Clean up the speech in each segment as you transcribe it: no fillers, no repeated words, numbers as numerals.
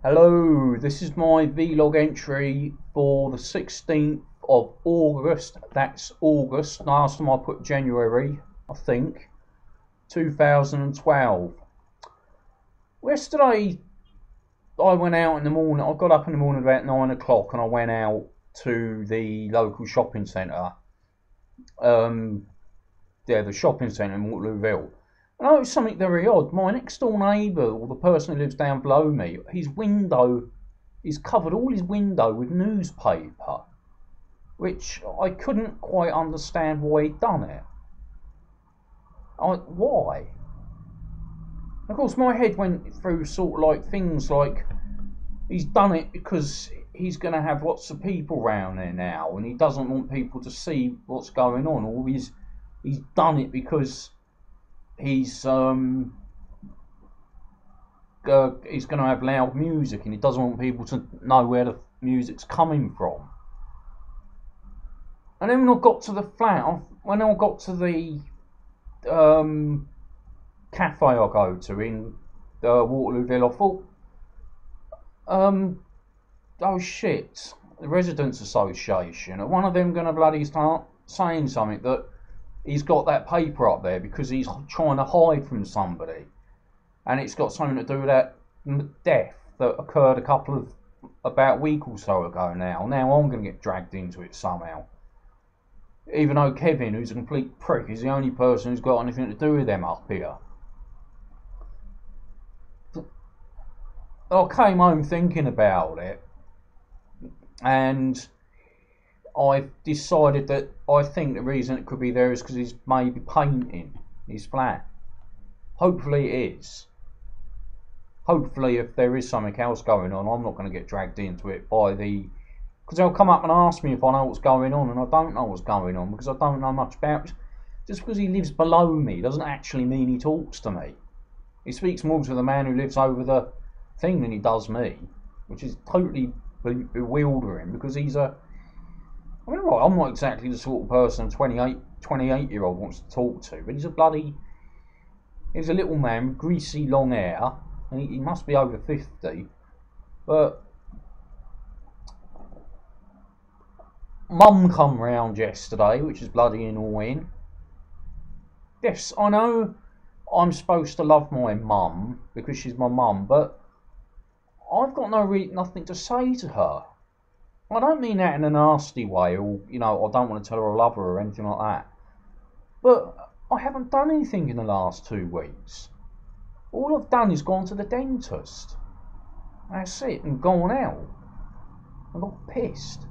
Hello, this is my vlog entry for the 16th of August. That's August. Last time I put January, I think, 2012. Yesterday I went out in the morning. I got up in the morning about 9 o'clock and I went out to the local shopping centre. Um, the shopping centre in Waterlooville. And I noticed something very odd. My next door neighbour, or the person who lives down below me, he's covered all his window with newspaper, which I couldn't quite understand why he'd done it. Why? Of course, my head went through sort of like things like he's done it because he's going to have lots of people round there now, and he doesn't want people to see what's going on, or he's done it because he's going to have loud music and he doesn't want people to know where the music's coming from. And then when I got to the flat, when I got to the cafe I go to in Waterlooville, I thought, oh shit, the Residents Association, are one of them going to bloody start saying something that he's got that paper up there because he's trying to hide from somebody, and it's got something to do with that death that occurred about a week or so ago now. Now I'm going to get dragged into it somehow. Even though Kevin, who's a complete prick, is the only person who's got anything to do with them up here. I came home thinking about it, and I've decided that I think the reason it could be there is because he's maybe painting his flat. Hopefully it is. Hopefully, if there is something else going on, I'm not going to get dragged into it because they'll come up and ask me if I know what's going on, and I don't know what's going on because I don't know much about it. Just because he lives below me doesn't actually mean he talks to me. He speaks more to the man who lives over the thing than he does me, which is totally bewildering because I'm not exactly the sort of person a 28-year-old wants to talk to, but he's a little man with greasy long hair, and he must be over 50, but Mum come round yesterday, which is bloody annoying. Yes, I know I'm supposed to love my mum because she's my mum, but I've got nothing to say to her. I don't mean that in a nasty way, or I don't want to tell her I love her or anything like that. But I haven't done anything in the last 2 weeks. All I've done is gone to the dentist. That's it, and gone out. I got pissed.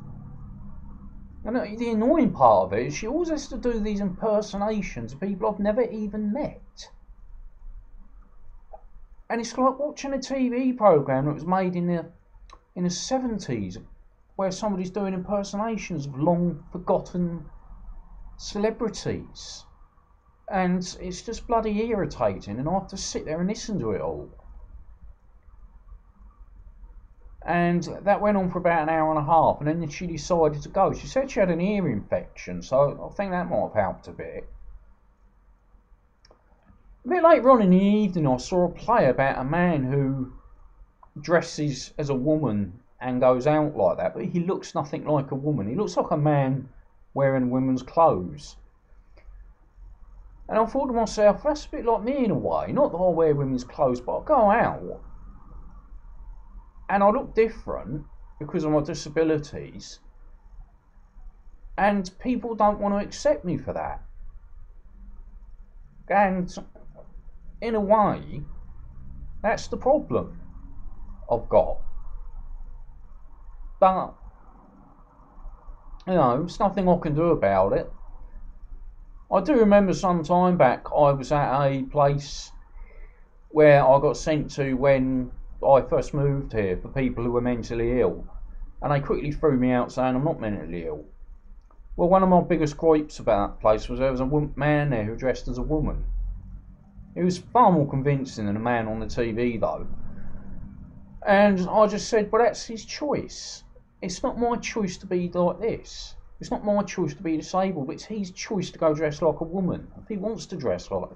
And the annoying part of it is she always has to do these impersonations of people I've never even met. And it's like watching a TV programme that was made in the 70s, where somebody's doing impersonations of long forgotten celebrities. And it's just bloody irritating, and I have to sit there and listen to it all. And that went on for about an hour and a half, and then she decided to go. She said she had an ear infection, so I think that might have helped a bit. A bit later on in the evening, I saw a play about a man who dresses as a woman and goes out like that, but he looks nothing like a woman. He looks like a man wearing women's clothes. And I thought to myself, that's a bit like me in a way. Not that I wear women's clothes, but I go out and I look different because of my disabilities, and people don't want to accept me for that. And in a way, that's the problem I've got. But there's nothing I can do about it. I do remember some time back I was at a place where I got sent to when I first moved here for people who were mentally ill, and they quickly threw me out saying I'm not mentally ill. Well, one of my biggest gripes about that place was there was a man there who dressed as a woman. He was far more convincing than the man on the TV though, and I just said, well, that's his choice. It's not my choice to be like this. It's not my choice to be disabled, but it's his choice to go dress like a woman. If he wants to dress like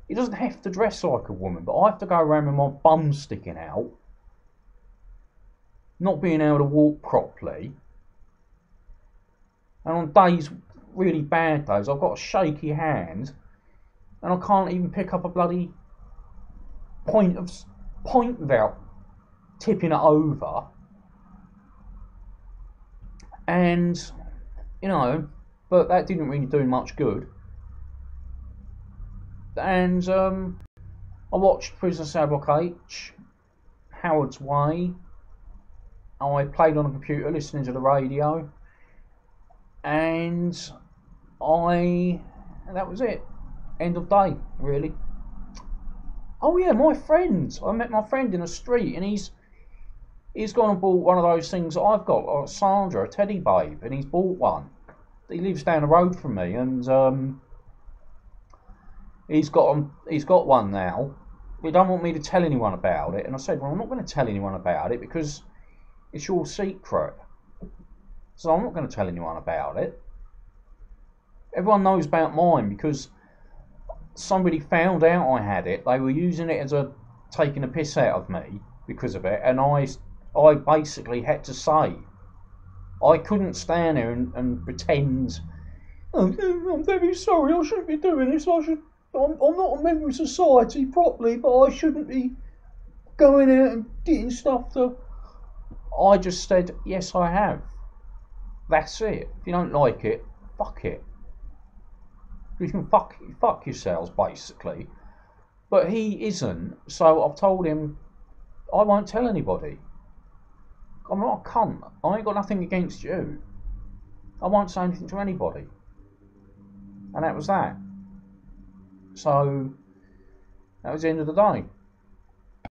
he doesn't have to dress like a woman, but I have to go around with my bum sticking out not being able to walk properly, and on days, really bad days, I've got a shaky hand, and I can't even pick up a bloody point without tipping it over. And but that didn't really do much good. And I watched Prisoner Cell Block H, Howard's Way. I played on a computer listening to the radio, and that was it. End of day, really. Oh yeah, my friend. I met my friend in the street, and he's gone and bought one of those things that I've got, Sandra, a teddy babe, and he's bought one. He lives down the road from me, and he's got one now. He don't want me to tell anyone about it, and I said, well, I'm not going to tell anyone about it because it's your secret. So I'm not going to tell anyone about it. Everyone knows about mine because somebody found out I had it. They were using it as taking a piss out of me because of it, and I basically had to say, I couldn't stand there and pretend, oh, I'm very sorry, I shouldn't be doing this, I'm not a member of society properly, but I shouldn't be going out and getting stuff to... I just said, yes I have. That's it. If you don't like it, fuck it. You can fuck yourselves, basically. But he isn't, so I've told him I won't tell anybody. I'm not a cunt. I ain't got nothing against you. I won't say anything to anybody. And that was that. So, that was the end of the day.